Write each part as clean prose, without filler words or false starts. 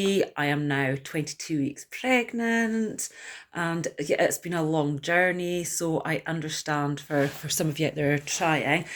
I am now 22 weeks pregnant, and yeah, it's been a long journey. So I understand for some of you out there trying,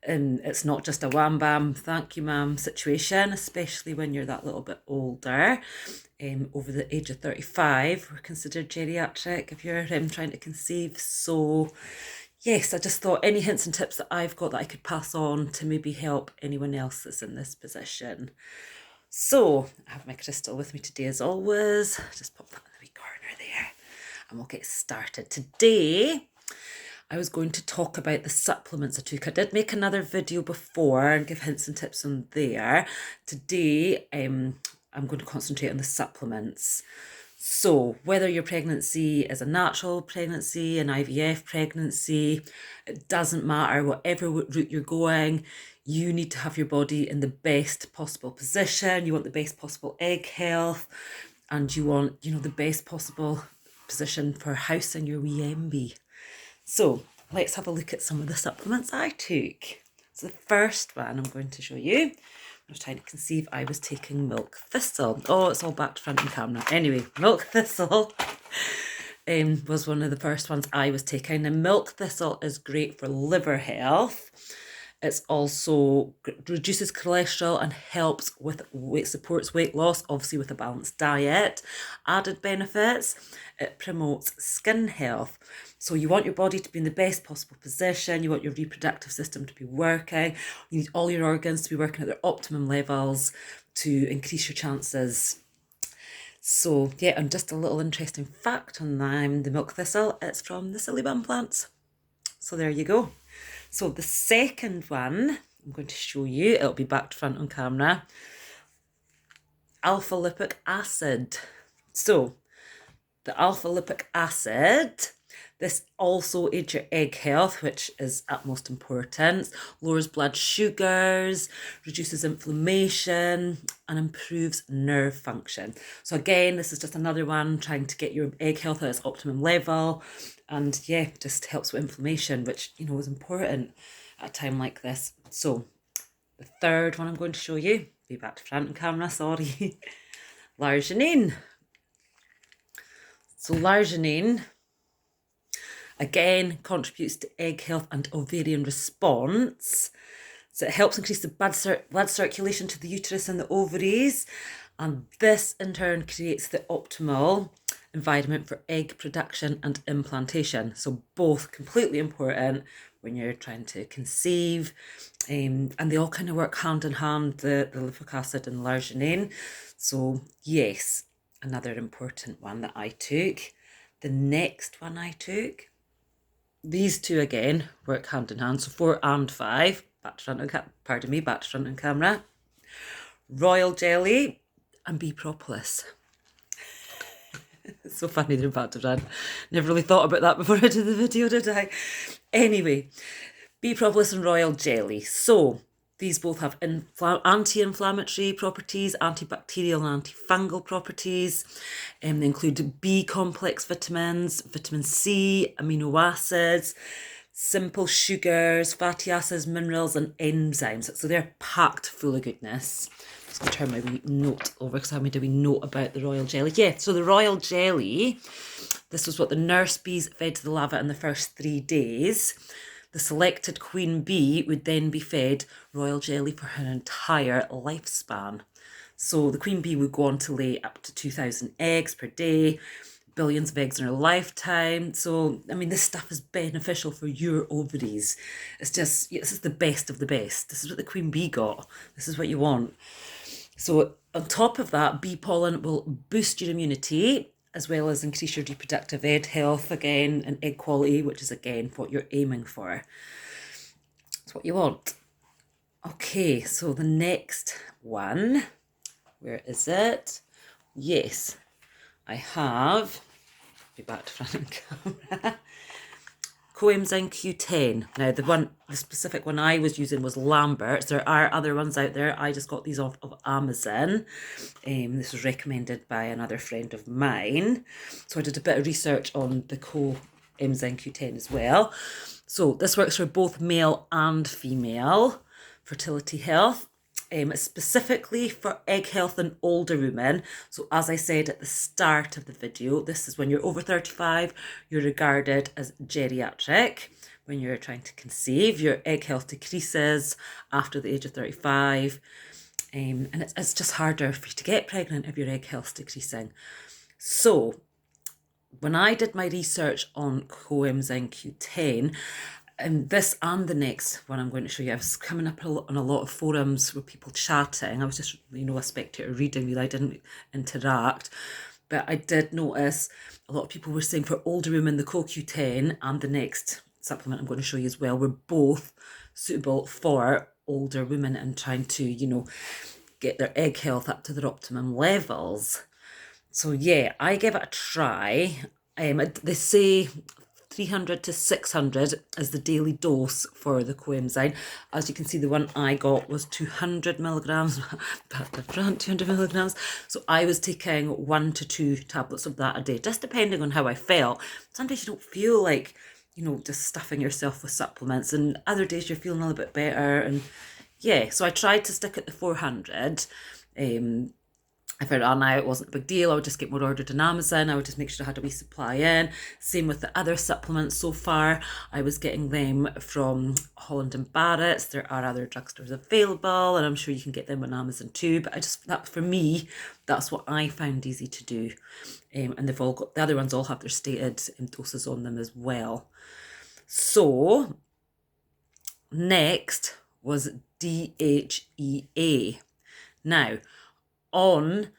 and it's not just a wham bam, thank you, ma'am situation, especially when you're that little bit older. Over the age of 35, we're considered geriatric if you're trying to conceive. So, yes, I just thought any hints and tips that I've got that I could pass on to maybe help anyone else that's in this position. So, I have my crystal with me today as always. Just pop that in the wee corner there and we'll get started. Today, I was going to talk about the supplements I took. I did make another video before and give hints and tips on there. Today, I'm going to concentrate on the supplements. So whether your pregnancy is a natural pregnancy, an IVF pregnancy, it doesn't matter, whatever route you're going, you need to have your body in the best possible position. You want the best possible egg health, and you want, the best possible position for housing your wee MB. So let's have a look at some of the supplements I took. So the first one I'm going to show you, I was trying to conceive, I was taking milk thistle. Oh, it's all back to front and camera. Anyway, milk thistle was one of the first ones I was taking. And milk thistle is great for liver health. It's also reduces cholesterol and helps with supports weight loss, obviously with a balanced diet. Added benefits, it promotes skin health. So you want your body to be in the best possible position. You want your reproductive system to be working. You need all your organs to be working at their optimum levels to increase your chances. So yeah, and just a little interesting fact on the milk thistle, it's from the silly bum plants. So there you go. So the second one I'm going to show you, it'll be back to front on camera, alpha lipoic acid. So the alpha lipoic acid, this also aids your egg health, which is utmost important, lowers blood sugars, reduces inflammation, and improves nerve function. So again, this is just another one trying to get your egg health at its optimum level. And yeah, just helps with inflammation, which, is important at a time like this. So the third one I'm going to show you, be back to front on camera, sorry, L'arginine. So L'arginine, again, contributes to egg health and ovarian response. So it helps increase the blood circulation to the uterus and the ovaries. And this in turn creates the optimal environment for egg production and implantation. So both completely important when you're trying to conceive. And they all kind of work hand in hand, the lipoic acid and L'arginine. So yes, another important one that I took. The next one I took, these two again work hand in hand. So 4 and 5, back to front on camera. Royal jelly and bee propolis. It's so funny they're back to front. Never really thought about that before I did the video, did I? Anyway, bee propolis and royal jelly. So these both have anti-inflammatory properties, antibacterial and antifungal properties. They include B complex vitamins, vitamin C, amino acids, simple sugars, fatty acids, minerals, and enzymes. So they're packed full of goodness. I'm just going to turn my wee note over because I made a wee note about the royal jelly. Yeah, so the royal jelly, this was what the nurse bees fed to the larvae in the first 3 days. The selected queen bee would then be fed royal jelly for her entire lifespan. So the queen bee would go on to lay up to 2,000 eggs per day, billions of eggs in her lifetime. So, this stuff is beneficial for your ovaries. This is the best of the best. This is what the queen bee got. This is what you want. So on top of that, bee pollen will boost your immunity, as well as increase your reproductive egg health again, and egg quality, which is again what you're aiming for. It's what you want. Okay, so the next one, where is it? Yes, I have, be back to front on camera, coenzyme Q10. Now the specific one I was using was Lambert's. There are other ones out there. I just got these off of Amazon. This was recommended by another friend of mine. So I did a bit of research on the coenzyme Q10 as well. So this works for both male and female fertility health. specifically for egg health in older women. So as I said at the start of the video, this is when you're over 35, you're regarded as geriatric. When you're trying to conceive, your egg health decreases after the age of 35. And it's just harder for you to get pregnant if your egg health's decreasing. So when I did my research on coenzyme Q10, and this and the next one I'm going to show you, I was coming up on a lot of forums with people chatting. I was just, a spectator reading, I didn't interact. But I did notice a lot of people were saying for older women, the CoQ10 and the next supplement I'm going to show you as well were both suitable for older women and trying to, get their egg health up to their optimum levels. So yeah, I gave it a try. They say 300 to 600 is the daily dose for the coenzyme. As you can see, the one I got was 200 milligrams, 200 milligrams. So I was taking 1 to 2 tablets of that a day, just depending on how I felt. Sometimes you don't feel like, just stuffing yourself with supplements, and other days you're feeling a little bit better. And yeah, so I tried to stick at the 400. If I ran out, it wasn't a big deal. I would just get more ordered on Amazon. I would just make sure I had a wee supply in. Same with the other supplements so far. I was getting them from Holland and Barrett's. There are other drugstores available, and I'm sure you can get them on Amazon too. But that for me, that's what I found easy to do. And they've all got, the other ones all have their stated doses on them as well. So next was DHEA. Now, on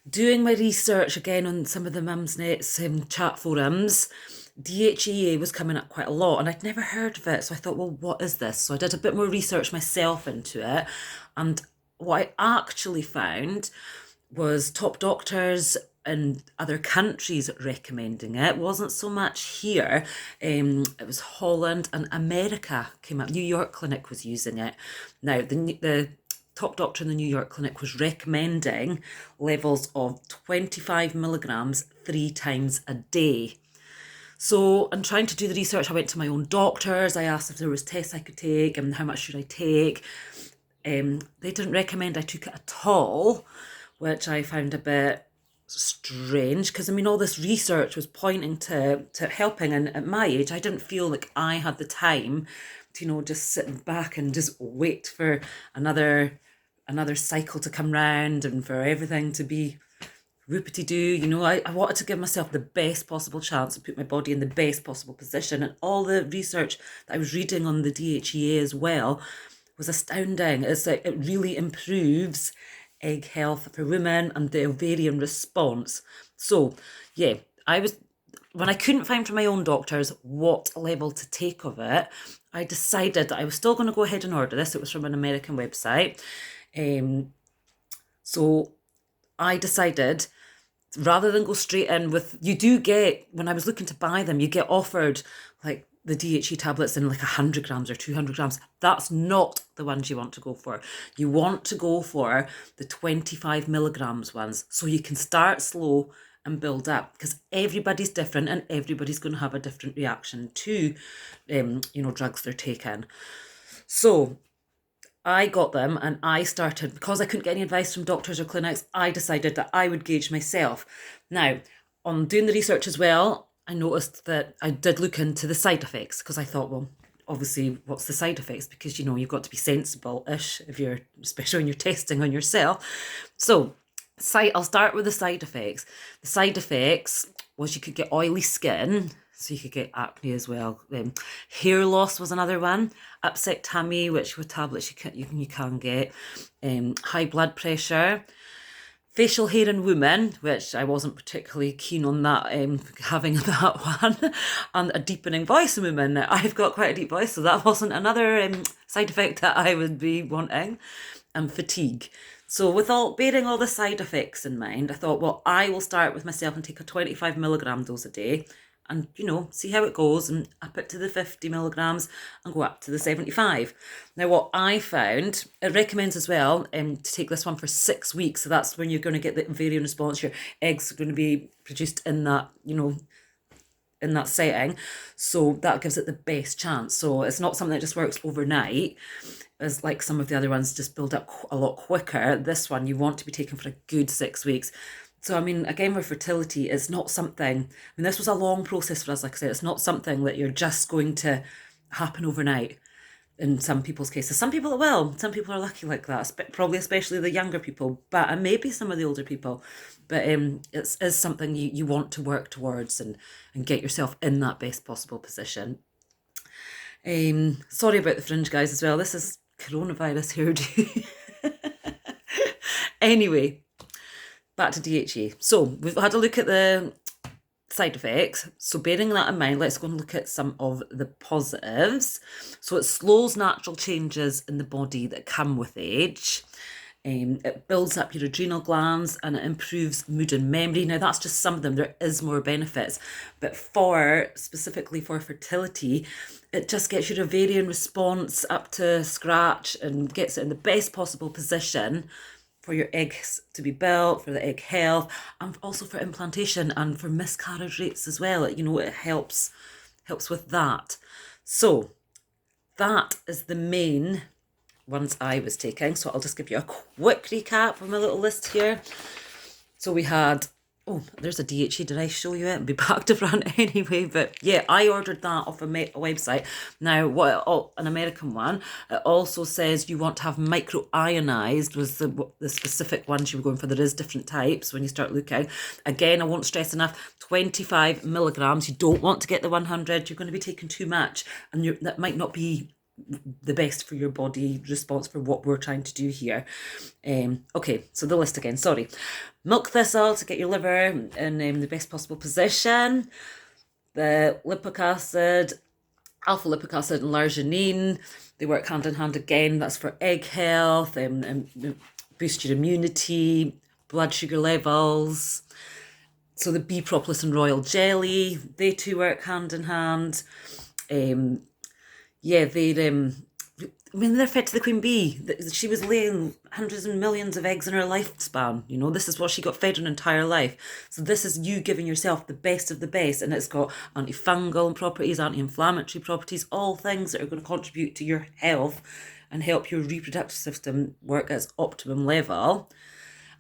doing my research again on some of the Mumsnet's chat forums, DHEA was coming up quite a lot, and I'd never heard of it. So I thought, well, what is this? So I did a bit more research myself into it, and what I actually found was top doctors in other countries recommending it. It wasn't so much here. It was Holland and America came up. New York Clinic was using it. Now, the top doctor in the New York Clinic was recommending levels of 25 milligrams 3 times a day. So in trying to do the research, I went to my own doctors. I asked if there was tests I could take and how much should I take. They didn't recommend I took it at all, which I found a bit strange, because all this research was pointing to helping, and at my age I didn't feel like I had the time to just sitting back and just wait for another cycle to come round and for everything to be whoopity-doo. I wanted to give myself the best possible chance to put my body in the best possible position, and all the research that I was reading on the DHEA as well was astounding. It's like it really improves egg health for women and the ovarian response. So yeah, when I couldn't find from my own doctors what level to take of it, I decided that I was still going to go ahead and order this. It was from an American website. So I decided, rather than go straight in with, you do get, when I was looking to buy them, you get offered like the DHE tablets in like 100 grams or 200 grams. That's not the ones you want to go for. You want to go for the 25 milligrams ones, so you can start slow and build up, because everybody's different and everybody's going to have a different reaction to drugs they're taking. So I got them, and I started, because I couldn't get any advice from doctors or clinics, I decided that I would gauge myself. Now, on doing the research as well, I noticed that I did look into the side effects, because I thought, well, obviously, what's the side effects? Because, you've got to be sensible-ish, especially when you're testing on yourself. So I'll start with the side effects. The side effects was you could get oily skin, so you could get acne as well. Hair loss was another one. Upset tummy, which with tablets you can get. High blood pressure. Facial hair in women, which I wasn't particularly keen on that, having that one. And a deepening voice in women. I've got quite a deep voice, so that wasn't another side effect that I would be wanting. And fatigue. So bearing all the side effects in mind, I thought, well, I will start with myself and take a 25 milligram dose a day, and see how it goes, and up it to the 50 milligrams and go up to the 75. Now, what I found, it recommends as well to take this one for 6 weeks. So that's when you're going to get the ovarian response. Your eggs are going to be produced in that, in that setting. So that gives it the best chance. So it's not something that just works overnight. as like some of the other ones just build up a lot quicker. This one you want to be taken for a good 6 weeks. So, I mean, again, with fertility, it's not something, I mean, this was a long process for us, like I said, it's not something that you're just going to happen overnight in some people's cases. Some people it will. Some people are lucky like that, probably especially the younger people, but and maybe some of the older people. But it's is something you want to work towards and get yourself in that best possible position. Sorry about the fringe, guys, as well. This is coronavirus hairdo. Anyway, back to DHA. So we've had a look at the side effects. So bearing that in mind, let's go and look at some of the positives. So it slows natural changes in the body that come with age. It builds up your adrenal glands and it improves mood and memory. Now that's just some of them. There is more benefits, but specifically for fertility, it just gets your ovarian response up to scratch and gets it in the best possible position for your eggs to be built, for the egg health, and also for implantation and for miscarriage rates as well. You know, it helps with that. So that is the main ones I was taking. So I'll just give you a quick recap of my little list here. So we had, oh, there's a DHA. Did I show you it? It'll be back to front anyway. But yeah, I ordered that off a website. Now, an American one. It also says you want to have microionized was the specific ones you were going for. There is different types when you start looking. Again, I won't stress enough, 25 milligrams. You don't want to get the 100. You're going to be taking too much. And that might not be the best for your body response for what we're trying to do here. Okay, so the list again, sorry. Milk thistle to get your liver in the best possible position. The lipic acid, alpha lipic acid and l'arginine, they work hand in hand again. That's for egg health, boost your immunity, blood sugar levels. So the bee propolis and royal jelly, they two work hand in hand. Yeah, they're fed to the queen bee. She was laying hundreds and millions of eggs in her lifespan. You know, this is what she got fed her entire life. So this is you giving yourself the best of the best. And it's got antifungal properties, anti-inflammatory properties, all things that are going to contribute to your health and help your reproductive system work at its optimum level.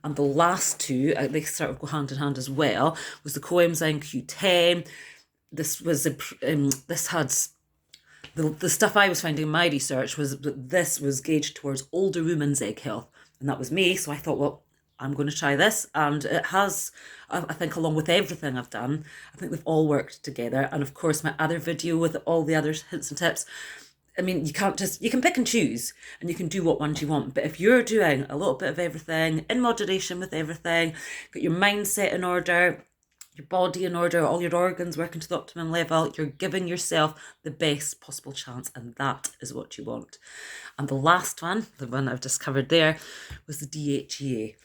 And the last two, they sort of go hand in hand as well, was the coenzyme Q10. This had... The stuff I was finding in my research was that this was gauged towards older women's egg health. And that was me. So I thought, well, I'm going to try this. And it has, I think, along with everything I've done, I think they've all worked together. And of course, my other video with all the other hints and tips, I mean, you can pick and choose and you can do what ones you want. But if you're doing a little bit of everything, in moderation with everything, got your mindset in order, your body in order, all your organs working to the optimum level, you're giving yourself the best possible chance, and that is what you want. And the last one, the one I've just covered there, was the DHEA.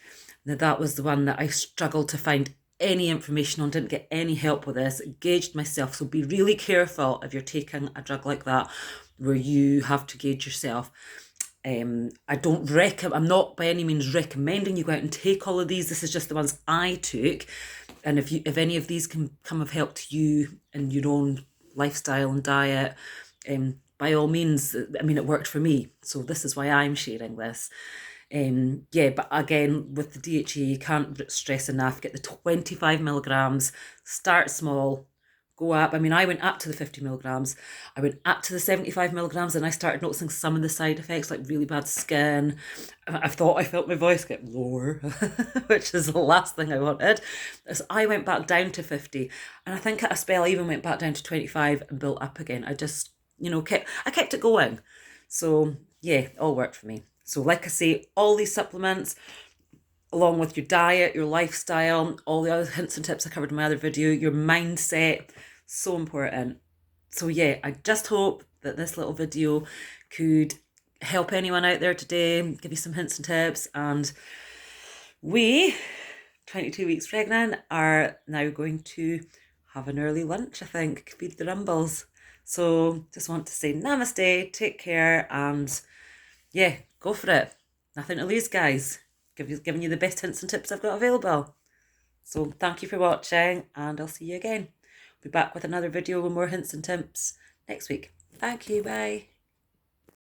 Now that was the one that I struggled to find any information on, didn't get any help with this, gauged myself. So be really careful if you're taking a drug like that where you have to gauge yourself. I'm not by any means recommending you go out and take all of these. This is just the ones I took. And if any of these can come of help to you in your own lifestyle and diet, by all means, I mean, it worked for me. So this is why I'm sharing this. Yeah, but again, with the DHA, you can't stress enough, get the 25 milligrams, start small, go up. I mean, I went up to the 50 milligrams. I went up to the 75 milligrams and I started noticing some of the side effects, like really bad skin. I thought I felt my voice get lower, which is the last thing I wanted. So I went back down to 50. And I think at a spell, I even went back down to 25 and built up again. I just, kept it going. So yeah, it all worked for me. So like I say, all these supplements, along with your diet, your lifestyle, all the other hints and tips I covered in my other video, your mindset, so important. So yeah, I just hope that this little video could help anyone out there today, give you some hints and tips. And we, 22 weeks pregnant, are now going to have an early lunch, I think, feed the rumbles. So just want to say namaste, take care, and yeah, go for it. Nothing to lose, guys. Giving you the best hints and tips I've got available. So thank you for watching, and I'll see you again. I'll be back with another video with more hints and tips next week. Thank you, bye.